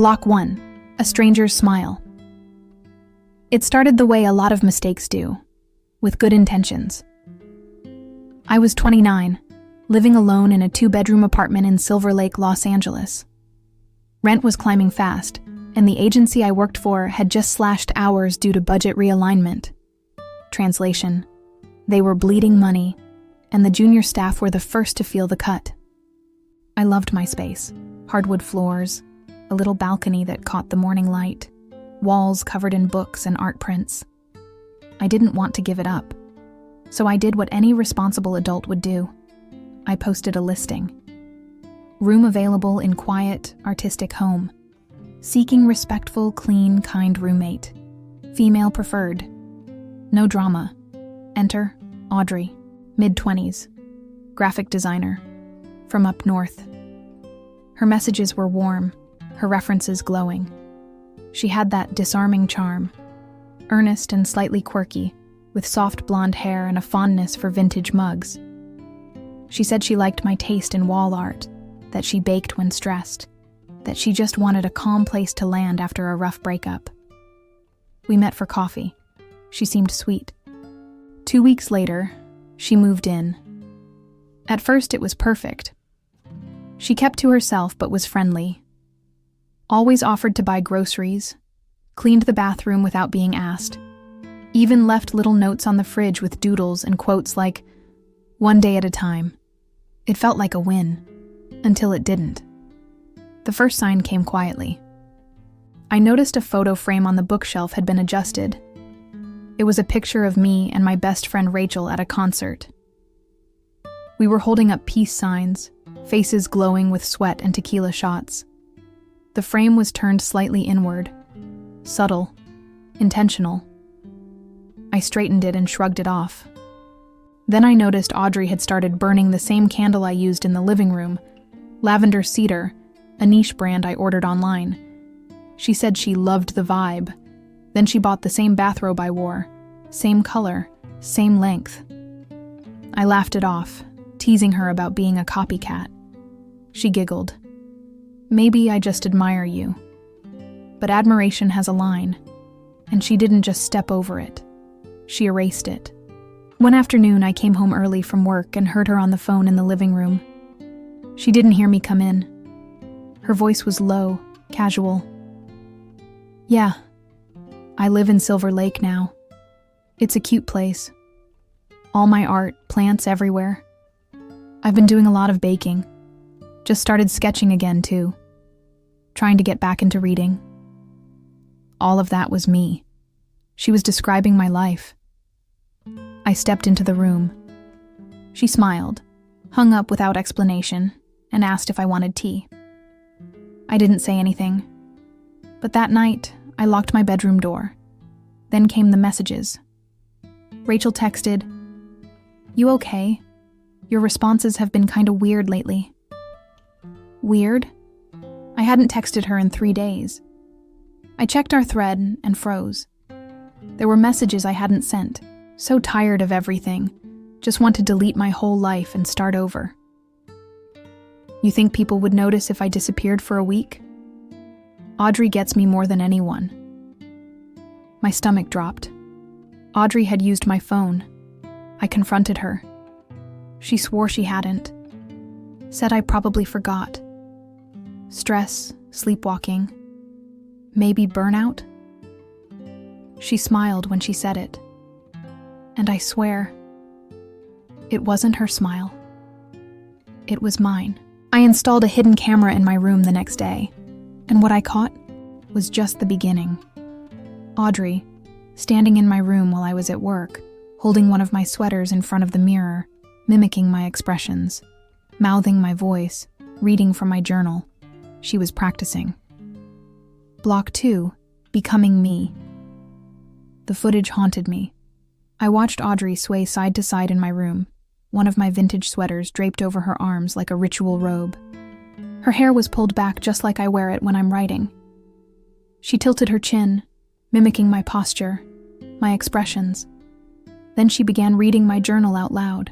Block 1. A stranger's smile. It started the way a lot of mistakes do, with good intentions. I was 29, living alone in a 2-bedroom apartment in Silver Lake, Los Angeles. Rent was climbing fast, and the agency I worked for had just slashed hours due to budget realignment. Translation: they were bleeding money, and the junior staff were the first to feel the cut. I loved my space: hardwood floors, a little balcony that caught the morning light, walls covered in books and art prints. I didn't want to give it up, so I did what any responsible adult would do. I posted a listing. Room available in quiet, artistic home. Seeking respectful, clean, kind roommate. Female preferred. No drama. Enter Audrey, mid-20s. Graphic designer. From up north. Her messages were warm, her references glowing. She had that disarming charm. Earnest and slightly quirky, with soft blonde hair and a fondness for vintage mugs. She said she liked my taste in wall art, that she baked when stressed, that she just wanted a calm place to land after a rough breakup. We met for coffee. She seemed sweet. 2 weeks later, she moved in. At first, it was perfect. She kept to herself but was friendly. Always offered to buy groceries, cleaned the bathroom without being asked, even left little notes on the fridge with doodles and quotes like, "One day at a time." It felt like a win, until it didn't. The first sign came quietly. I noticed a photo frame on the bookshelf had been adjusted. It was a picture of me and my best friend Rachel at a concert. We were holding up peace signs, faces glowing with sweat and tequila shots. The frame was turned slightly inward, subtle, intentional. I straightened it and shrugged it off. Then I noticed Audrey had started burning the same candle I used in the living room, lavender cedar, a niche brand I ordered online. She said she loved the vibe. Then she bought the same bathrobe I wore, same color, same length. I laughed it off, teasing her about being a copycat. She giggled. "Maybe I just admire you." But admiration has a line, and she didn't just step over it. She erased it. One afternoon, I came home early from work and heard her on the phone in the living room. She didn't hear me come in. Her voice was low, casual. "Yeah, I live in Silver Lake now. It's a cute place. All my art, plants everywhere. I've been doing a lot of baking. Just started sketching again, too. Trying to get back into reading." All of that was me. She was describing my life. I stepped into the room. She smiled, hung up without explanation, and asked if I wanted tea. I didn't say anything. But that night, I locked my bedroom door. Then came the messages. Rachel texted, "You okay? Your responses have been kinda weird lately." Weird? I hadn't texted her in 3 days. I checked our thread and froze. There were messages I hadn't sent. So tired of everything. Just want to delete my whole life and start over. You think people would notice if I disappeared for a week? Audrey gets me more than anyone. My stomach dropped. Audrey had used my phone. I confronted her. She swore she hadn't. Said I probably forgot. Stress, sleepwalking, maybe burnout? She smiled when she said it. And I swear, it wasn't her smile. It was mine. I installed a hidden camera in my room the next day, and what I caught was just the beginning. Audrey, standing in my room while I was at work, holding one of my sweaters in front of the mirror, mimicking my expressions, mouthing my voice, reading from my journal. She was practicing. Block 2, becoming me. The footage haunted me. I watched Audrey sway side to side in my room, one of my vintage sweaters draped over her arms like a ritual robe. Her hair was pulled back just like I wear it when I'm writing. She tilted her chin, mimicking my posture, my expressions. Then she began reading my journal out loud.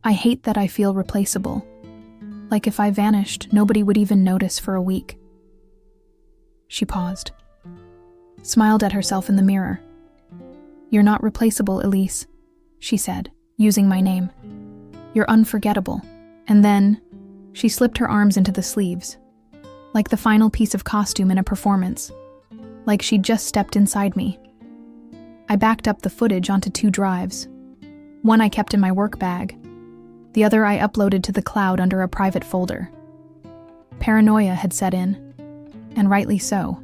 I hate that I feel replaceable. Like if I vanished, nobody would even notice for a week. She paused, smiled at herself in the mirror. "You're not replaceable, Elise," she said, using my name. "You're unforgettable." And then she slipped her arms into the sleeves, like the final piece of costume in a performance, like she'd just stepped inside me. I backed up the footage onto 2 drives. One I kept in my work bag. The other I uploaded to the cloud under a private folder. Paranoia had set in, and rightly so.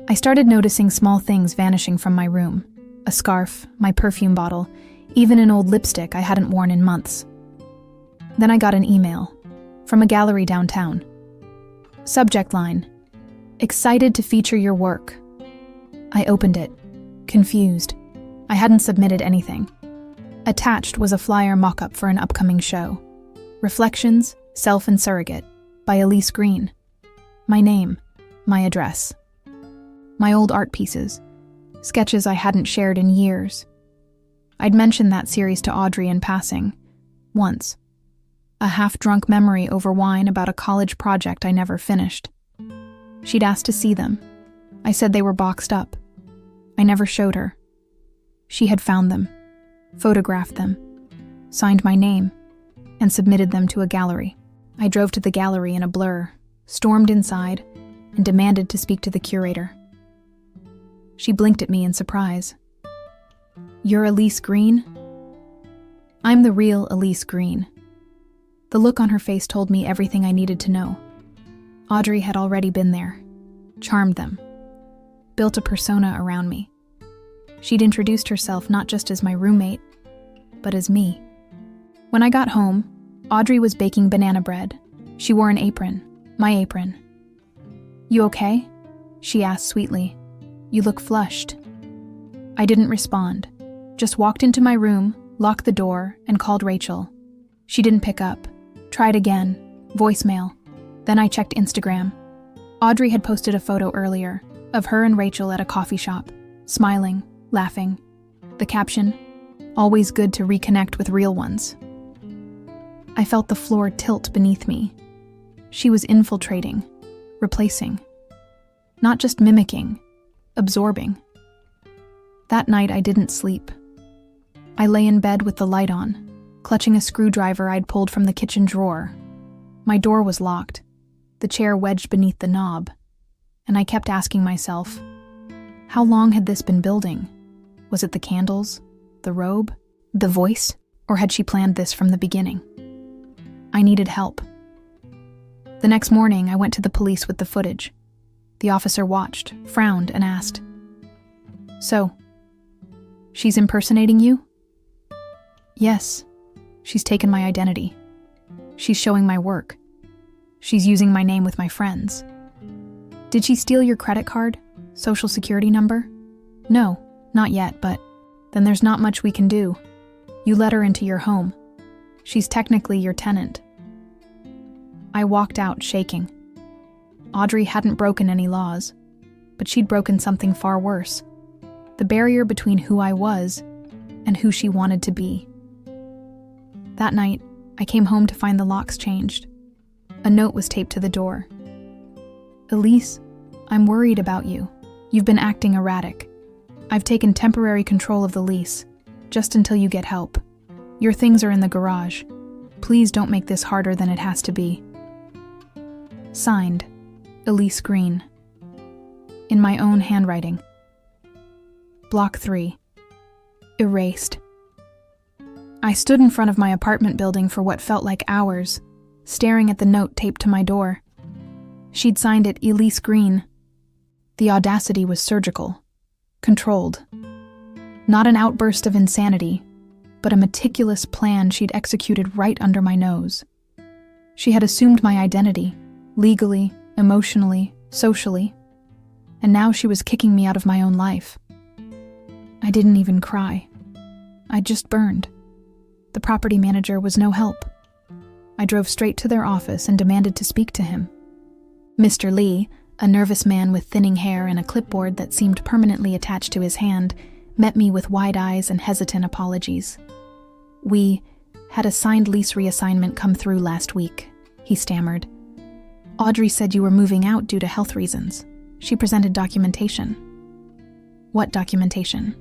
I started noticing small things vanishing from my room. A scarf, my perfume bottle, even an old lipstick I hadn't worn in months. Then I got an email from a gallery downtown. Subject line: "Excited to feature your work." I opened it, confused. I hadn't submitted anything. Attached was a flyer mock-up for an upcoming show. Reflections, Self and Surrogate, by Elise Green. My name, my address. My old art pieces, sketches I hadn't shared in years. I'd mentioned that series to Audrey in passing, once. A half-drunk memory over wine about a college project I never finished. She'd asked to see them. I said they were boxed up. I never showed her. She had found them, photographed them, signed my name, and submitted them to a gallery. I drove to the gallery in a blur, stormed inside, and demanded to speak to the curator. She blinked at me in surprise. "You're Elise Green?" "I'm the real Elise Green." The look on her face told me everything I needed to know. Audrey had already been there, charmed them, built a persona around me. She'd introduced herself not just as my roommate, but as me. When I got home, Audrey was baking banana bread. She wore an apron, my apron. "You okay?" she asked sweetly. "You look flushed." I didn't respond, just walked into my room, locked the door, and called Rachel. She didn't pick up. Tried again, voicemail. Then I checked Instagram. Audrey had posted a photo earlier of her and Rachel at a coffee shop, smiling, laughing. The caption, "Always good to reconnect with real ones." I felt the floor tilt beneath me. She was infiltrating, replacing. Not just mimicking, absorbing. That night I didn't sleep. I lay in bed with the light on, clutching a screwdriver I'd pulled from the kitchen drawer. My door was locked, the chair wedged beneath the knob, and I kept asking myself, how long had this been building? Was it the candles, the robe, the voice, or had she planned this from the beginning? I needed help. The next morning, I went to the police with the footage. The officer watched, frowned, and asked, "So, she's impersonating you?" "Yes. She's taken my identity. She's showing my work. She's using my name with my friends." "Did she steal your credit card? Social security number?" "No, not yet, but then there's not much we can do. You let her into your home. She's technically your tenant." I walked out, shaking. Audrey hadn't broken any laws, but she'd broken something far worse. The barrier between who I was and who she wanted to be. That night, I came home to find the locks changed. A note was taped to the door. "Elise, I'm worried about you. You've been acting erratic. I've taken temporary control of the lease, just until you get help. Your things are in the garage. Please don't make this harder than it has to be." Signed, Elise Green. In my own handwriting. Block 3. Erased. I stood in front of my apartment building for what felt like hours, staring at the note taped to my door. She'd signed it Elise Green. The audacity was surgical, controlled. Not an outburst of insanity, but a meticulous plan she'd executed right under my nose. She had assumed my identity, legally, emotionally, socially, and now she was kicking me out of my own life. I didn't even cry. I just burned. The property manager was no help. I drove straight to their office and demanded to speak to him. Mr. Lee, a nervous man with thinning hair and a clipboard that seemed permanently attached to his hand, met me with wide eyes and hesitant apologies. "We had a signed lease reassignment come through last week," he stammered. "Audrey said you were moving out due to health reasons. She presented documentation. What documentation?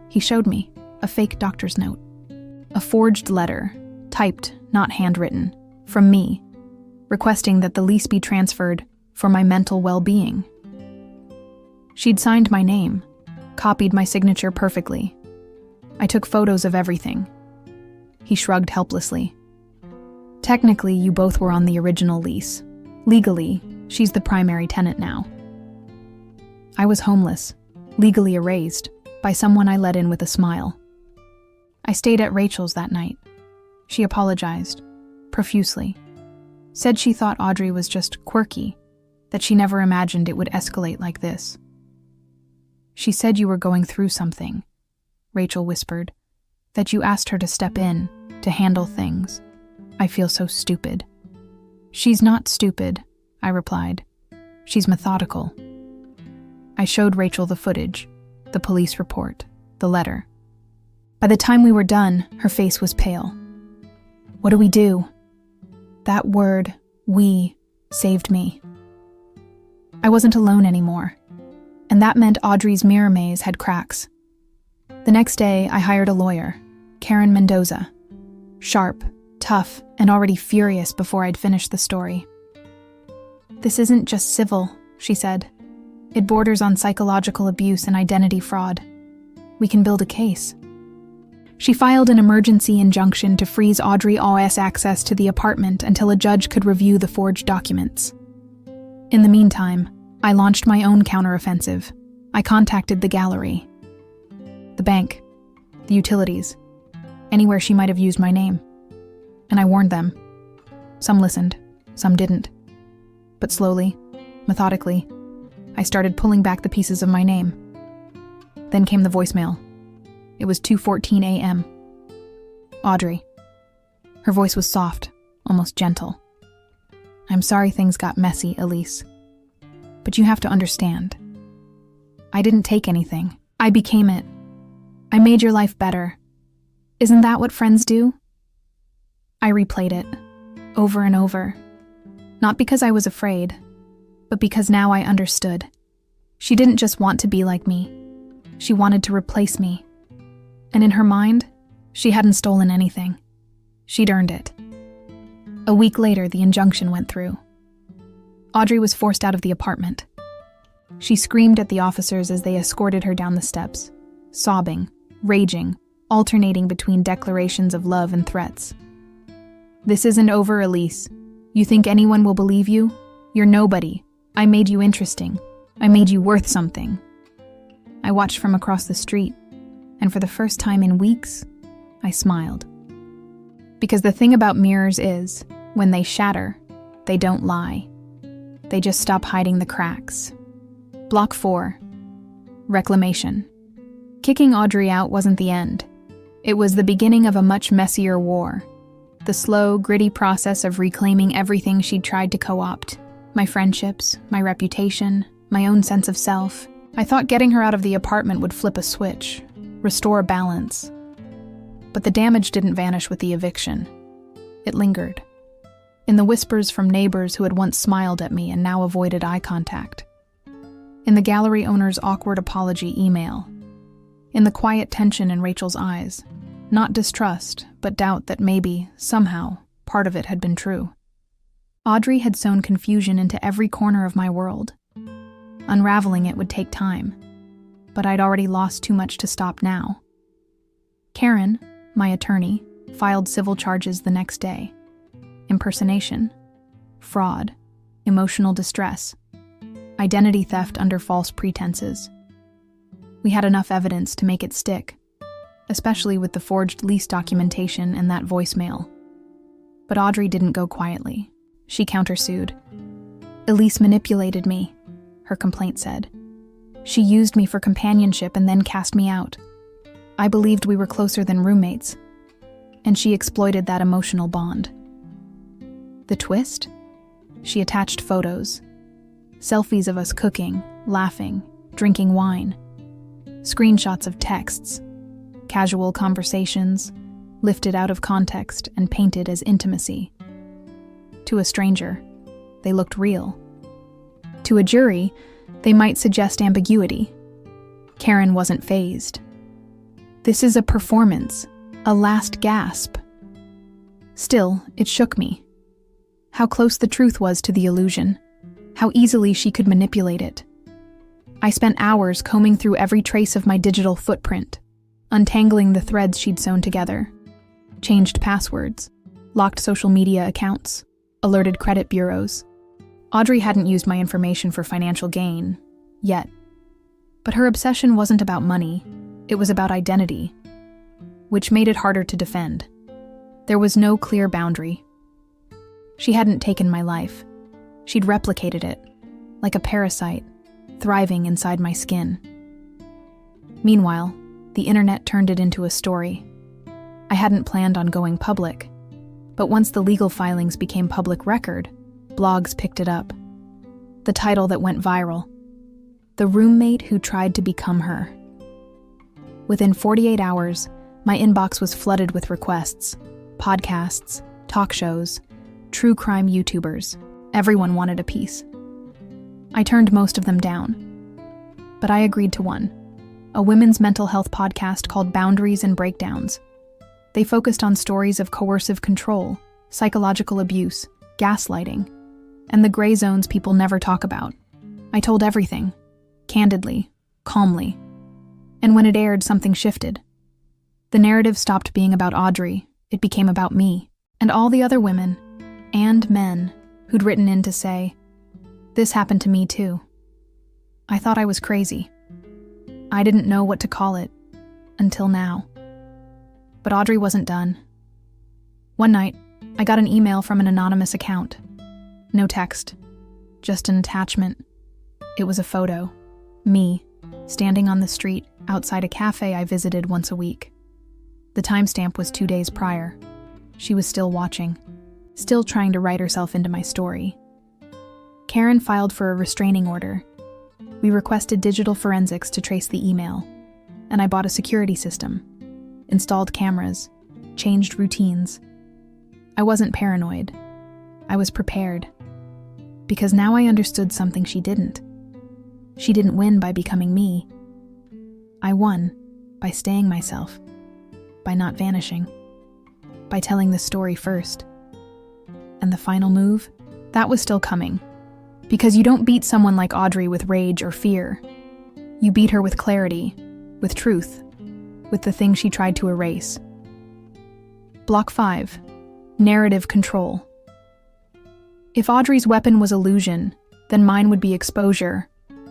He showed me a fake doctor's note. A forged letter, typed, not handwritten, from me, requesting that the lease be transferred for my mental well-being. She'd signed my name, copied my signature perfectly. I took photos of everything. He shrugged helplessly. Technically, you both were on the original lease. Legally, she's the primary tenant now. I was homeless, legally erased, by someone I let in with a smile. I stayed at Rachel's that night. She apologized, profusely. Said she thought Audrey was just quirky, that she never imagined it would escalate like this. She said you were going through something, Rachel whispered, that you asked her to step in, to handle things. I feel so stupid. She's not stupid, I replied. She's methodical. I showed Rachel the footage, the police report, the letter. By the time we were done, her face was pale. What do we do? That word, we, saved me. I wasn't alone anymore, and that meant Audrey's mirror maze had cracks. The next day, I hired a lawyer, Karen Mendoza. Sharp, tough, and already furious before I'd finished the story. This isn't just civil, she said. It borders on psychological abuse and identity fraud. We can build a case. She filed an emergency injunction to freeze Audrey Au's access to the apartment until a judge could review the forged documents. In the meantime, I launched my own counteroffensive. I contacted the gallery, the bank, the utilities, anywhere she might have used my name. And I warned them. Some listened, some didn't. But slowly, methodically, I started pulling back the pieces of my name. Then came the voicemail. It was 2:14 a.m. Audrey. Her voice was soft, almost gentle. I'm sorry things got messy, Elise. But you have to understand. I didn't take anything. I became it. I made your life better. Isn't that what friends do? I replayed it, over and over. Not because I was afraid, but because now I understood. She didn't just want to be like me. She wanted to replace me. And in her mind, she hadn't stolen anything. She'd earned it. A week later, the injunction went through. Audrey was forced out of the apartment. She screamed at the officers as they escorted her down the steps, sobbing, raging, alternating between declarations of love and threats. This isn't over, Elise. You think anyone will believe you? You're nobody. I made you interesting. I made you worth something. I watched from across the street, and for the first time in weeks, I smiled. Because the thing about mirrors is, when they shatter, they don't lie. They just stop hiding the cracks. Block 4. Reclamation. Kicking Audrey out wasn't the end. It was the beginning of a much messier war. The slow, gritty process of reclaiming everything she'd tried to co-opt. My friendships, my reputation, my own sense of self. I thought getting her out of the apartment would flip a switch, restore balance. But the damage didn't vanish with the eviction. It lingered. In the whispers from neighbors who had once smiled at me and now avoided eye contact. In the gallery owner's awkward apology email. In the quiet tension in Rachel's eyes. Not distrust, but doubt that maybe, somehow, part of it had been true. Audrey had sown confusion into every corner of my world. Unraveling it would take time, but I'd already lost too much to stop now. Karen, my attorney, filed civil charges the next day. Impersonation, fraud, emotional distress, identity theft under false pretenses. We had enough evidence to make it stick, especially with the forged lease documentation and that voicemail. But Audrey didn't go quietly. She countersued. Elise manipulated me, her complaint said. She used me for companionship and then cast me out. I believed we were closer than roommates, and she exploited that emotional bond. The twist? She attached photos. Selfies of us cooking, laughing, drinking wine. Screenshots of texts. Casual conversations, lifted out of context and painted as intimacy. To a stranger, they looked real. To a jury, They might suggest ambiguity. Karen wasn't fazed. This is a performance, a last gasp. Still, it shook me. How close the truth was to the illusion. How easily she could manipulate it. I spent hours combing through every trace of my digital footprint, untangling the threads she'd sewn together. Changed passwords, locked social media accounts, alerted credit bureaus. Audrey hadn't used my information for financial gain, yet. But her obsession wasn't about money, it was about identity, which made it harder to defend. There was no clear boundary. She hadn't taken my life. She'd replicated it, like a parasite, thriving inside my skin. Meanwhile, the internet turned it into a story. I hadn't planned on going public, but once the legal filings became public record, blogs picked it up. The title that went viral: The Roommate Who Tried to Become Her. Within 48 hours, my inbox was flooded with requests, podcasts, talk shows, true crime YouTubers. Everyone wanted a piece. I turned most of them down, but I agreed to one, a women's mental health podcast called Boundaries and Breakdowns. They focused on stories of coercive control, psychological abuse, gaslighting, and the gray zones people never talk about. I told everything, candidly, calmly. And when it aired, something shifted. The narrative stopped being about Audrey, it became about me, and all the other women, and men, who'd written in to say, "This happened to me too." I thought I was crazy. I didn't know what to call it, until now. But Audrey wasn't done. One night, I got an email from an anonymous account. No text, just an attachment. It was a photo. Me, standing on the street outside a cafe I visited once a week. The timestamp was 2 days prior. She was still watching, still trying to write herself into my story. Karen filed for a restraining order. We requested digital forensics to trace the email, and I bought a security system, installed cameras, changed routines. I wasn't paranoid. I was prepared. Because now I understood something she didn't. She didn't win by becoming me. I won by staying myself, by not vanishing, by telling the story first. And the final move? That was still coming. Because you don't beat someone like Audrey with rage or fear. You beat her with clarity, with truth, with the thing she tried to erase. Block 5. Narrative control. If Audrey's weapon was illusion, then mine would be exposure.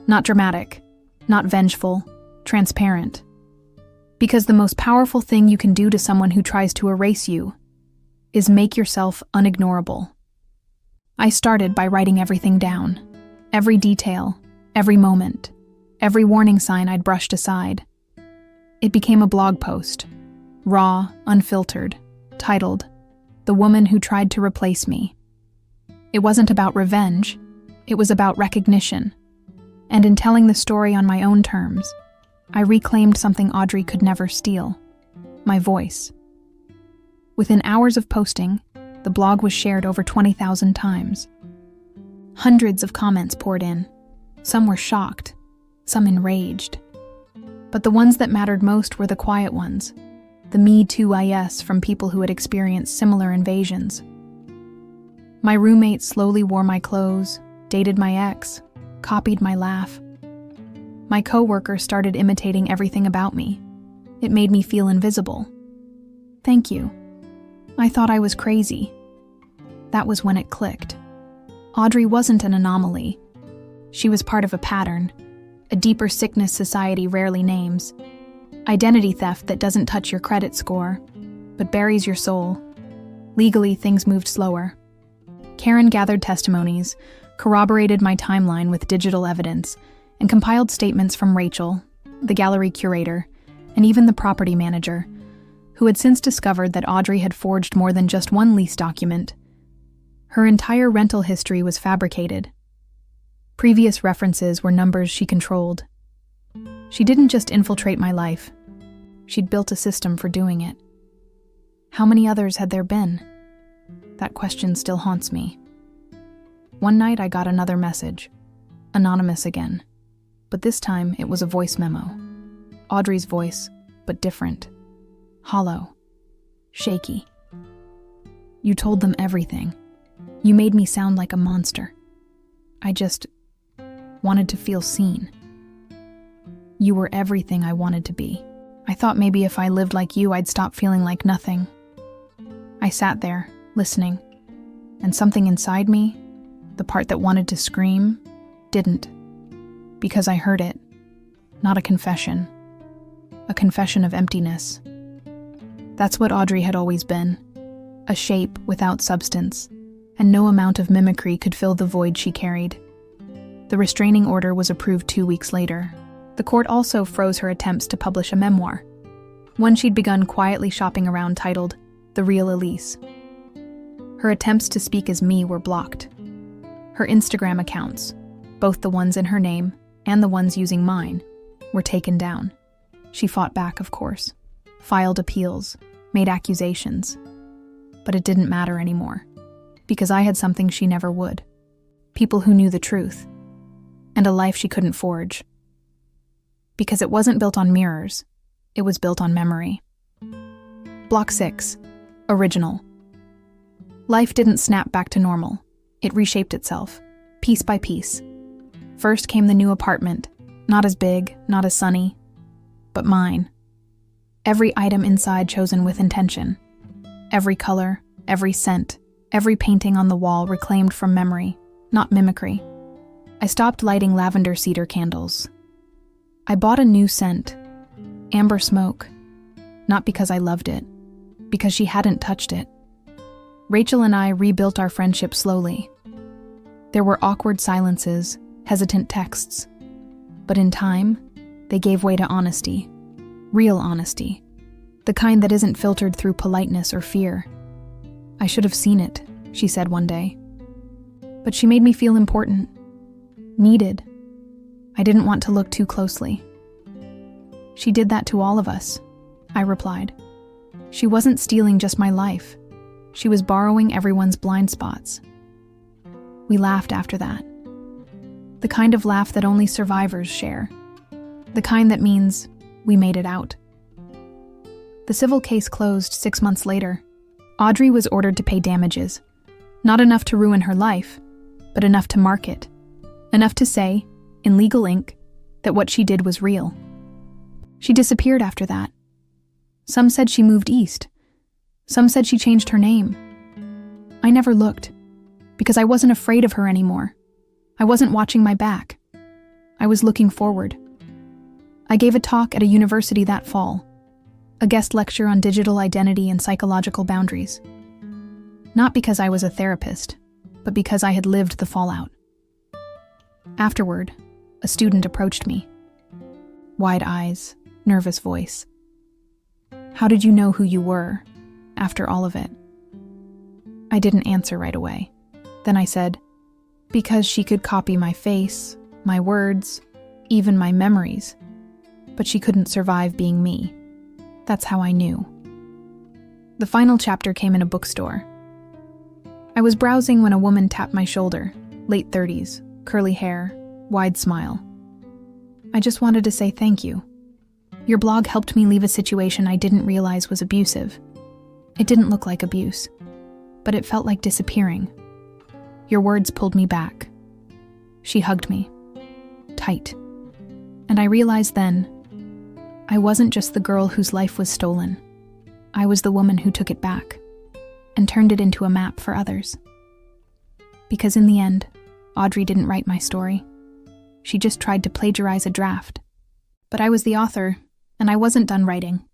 Not dramatic, not vengeful, transparent. Because the most powerful thing you can do to someone who tries to erase you is make yourself unignorable. I started by writing everything down. Every detail, every moment, every warning sign I'd brushed aside. It became a blog post, raw, unfiltered, titled, "The Woman Who Tried to Replace Me." It wasn't about revenge, it was about recognition. And in telling the story on my own terms, I reclaimed something Audrey could never steal: my voice. Within hours of posting, the blog was shared over 20,000 times. Hundreds of comments poured in. Some were shocked, some enraged. But the ones that mattered most were the quiet ones, the Me Too IS from people who had experienced similar invasions. My roommate slowly wore my clothes, dated my ex, copied my laugh. My coworker started imitating everything about me. It made me feel invisible. Thank you. I thought I was crazy. That was when it clicked. Audrey wasn't an anomaly. She was part of a pattern, a deeper sickness society rarely names. Identity theft that doesn't touch your credit score, but buries your soul. Legally, things moved slower. Karen gathered testimonies, corroborated my timeline with digital evidence, and compiled statements from Rachel, the gallery curator, and even the property manager, who had since discovered that Audrey had forged more than just one lease document. Her entire rental history was fabricated. Previous references were numbers she controlled. She didn't just infiltrate my life. She'd built a system for doing it. How many others had there been? That question still haunts me. One night I got another message, anonymous again. but this time it was a voice memo. Audrey's voice, but different. Hollow. Shaky. You told them everything. You made me sound like a monster. I just wanted to feel seen. You were everything I wanted to be. I thought maybe if I lived like you, I'd stop feeling like nothing. I sat there, listening, and something inside me, the part that wanted to scream, didn't. Because I heard it. Not a confession. A confession of emptiness. That's what Audrey had always been. A shape without substance, and no amount of mimicry could fill the void she carried. The restraining order was approved 2 weeks later. The court also froze her attempts to publish a memoir, one she'd begun quietly shopping around titled The Real Elise. Her attempts to speak as me were blocked. Her Instagram accounts, both the ones in her name and the ones using mine, were taken down. She fought back, of course, filed appeals, made accusations. But it didn't matter anymore, because I had something she never would. People who knew the truth, and a life she couldn't forge. Because it wasn't built on mirrors, it was built on memory. Block 6. Original. Life didn't snap back to normal. It reshaped itself, piece by piece. First came the new apartment, not as big, not as sunny, but mine. Every item inside chosen with intention. Every color, every scent, every painting on the wall reclaimed from memory, not mimicry. I stopped lighting lavender cedar candles. I bought a new scent, amber smoke, not because I loved it, because she hadn't touched it. Rachel and I rebuilt our friendship slowly. There were awkward silences, hesitant texts, but in time, they gave way to honesty, real honesty, the kind that isn't filtered through politeness or fear. I should have seen it, she said one day. But she made me feel important, needed. I didn't want to look too closely. She did that to all of us, I replied. She wasn't stealing just my life. She was borrowing everyone's blind spots. We laughed after that. The kind of laugh that only survivors share. The kind that means we made it out. The civil case closed 6 months later. Audrey was ordered to pay damages. Not enough to ruin her life, but enough to mark it. Enough to say, in legal ink, that what she did was real. She disappeared after that. Some said she moved east. Some said she changed her name. I never looked, because I wasn't afraid of her anymore. I wasn't watching my back. I was looking forward. I gave a talk at a university that fall, a guest lecture on digital identity and psychological boundaries. Not because I was a therapist, but because I had lived the fallout. Afterward, a student approached me. Wide eyes, nervous voice. How did you know who you were, after all of it? I didn't answer right away. Then I said, because she could copy my face, my words, even my memories. But she couldn't survive being me. That's how I knew. The final chapter came in a bookstore. I was browsing when a woman tapped my shoulder, late 30s, curly hair, wide smile. I just wanted to say thank you. Your blog helped me leave a situation I didn't realize was abusive. It didn't look like abuse, but it felt like disappearing. Your words pulled me back. She hugged me, tight. And I realized then, I wasn't just the girl whose life was stolen. I was the woman who took it back and turned it into a map for others. Because in the end, Audrey didn't write my story. She just tried to plagiarize a draft. But I was the author, and I wasn't done writing.